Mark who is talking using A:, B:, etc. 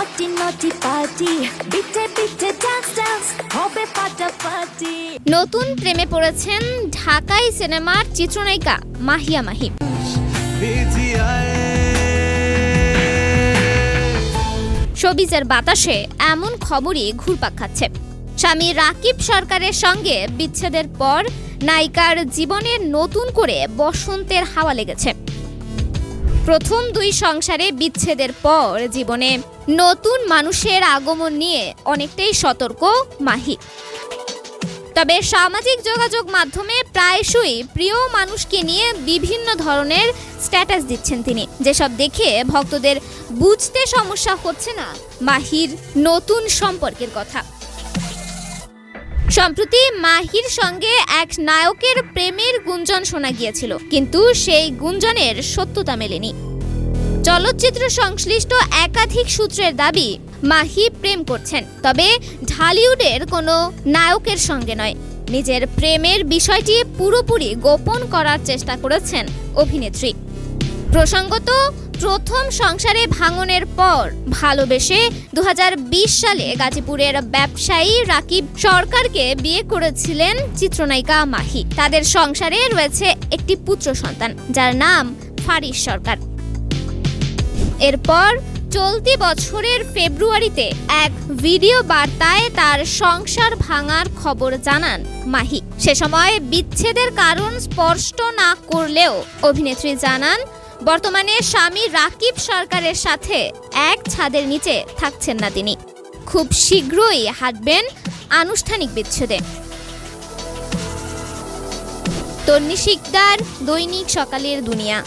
A: নটি নটি পার্টি বিটে বিটে ডান্স ডান্স হবে ফাটাফাটি।
B: নতুন প্রেমে পড়েছেন ঢাকাই সিনেমার চিত্রনায়িকা মাহিয়া মাহি। শোবিজের বাতাসে এমন খবরই ঘুরপাক খাচ্ছে। স্বামী রাকিব সরকারের সঙ্গে বিচ্ছেদের পর নায়িকার জীবনে নতুন করে বসন্তের হাওয়া লেগেছে। প্রথম দুই সংসারে বিচ্ছেদের পর জীবনে নতুন মানুষের আগমন নিয়ে অনেকটাই সতর্ক মাহি। তবে সামাজিক যোগাযোগ মাধ্যমে প্রায়শই প্রিয় মানুষকে নিয়ে বিভিন্ন ধরনের স্ট্যাটাস দিচ্ছেন তিনি, যেসব দেখে ভক্তদের বুঝতে সমস্যা হচ্ছে না মাহির নতুন সম্পর্কের কথা। সম্প্রতি মাহির সঙ্গে এক নায়কের প্রেমের গুঞ্জন শোনা গিয়েছিল, কিন্তু সেই গুঞ্জনের সত্যতা মেলেনি। চলচ্চিত্র সংশ্লিষ্ট একাধিক সূত্রের দাবি মাহি প্রেম করছেন, তবে ঢালিউডের কোনো নায়কের সঙ্গে নয়। নিজের প্রেমের বিষয়টি পুরোপুরি গোপন করার চেষ্টা করেছেন অভিনেত্রী। প্রসঙ্গত, প্রথম সংসারে ভাঙনের পর ভালোবেসে 2020 সালে গাজীপুরের ব্যবসায়ী রাকিব সরকারকে বিয়ে করেছিলেন চিত্রনায়িকা মাহি। তাদের সংসারে রয়েছে একটি পুত্র সন্তান, যার নাম ফারিস সরকার। এরপর চলতি বছরের ফেব্রুয়ারিতে এক ভিডিও বার্তায় তার সংসার ভাঙার খবর জানান মাহি। সে সময় বিচ্ছেদের কারণ স্পষ্ট না করলেও অভিনেত্রী জানান বর্তমানে স্বামী রাকিব সরকারের সাথে এক ছাদের নিচে থাকছেন না তিনি। খুব শীঘ্রই হাঁটবেন আনুষ্ঠানিক বিচ্ছেদে। তন্নি শিকদার, দৈনিক সকালের দুনিয়া।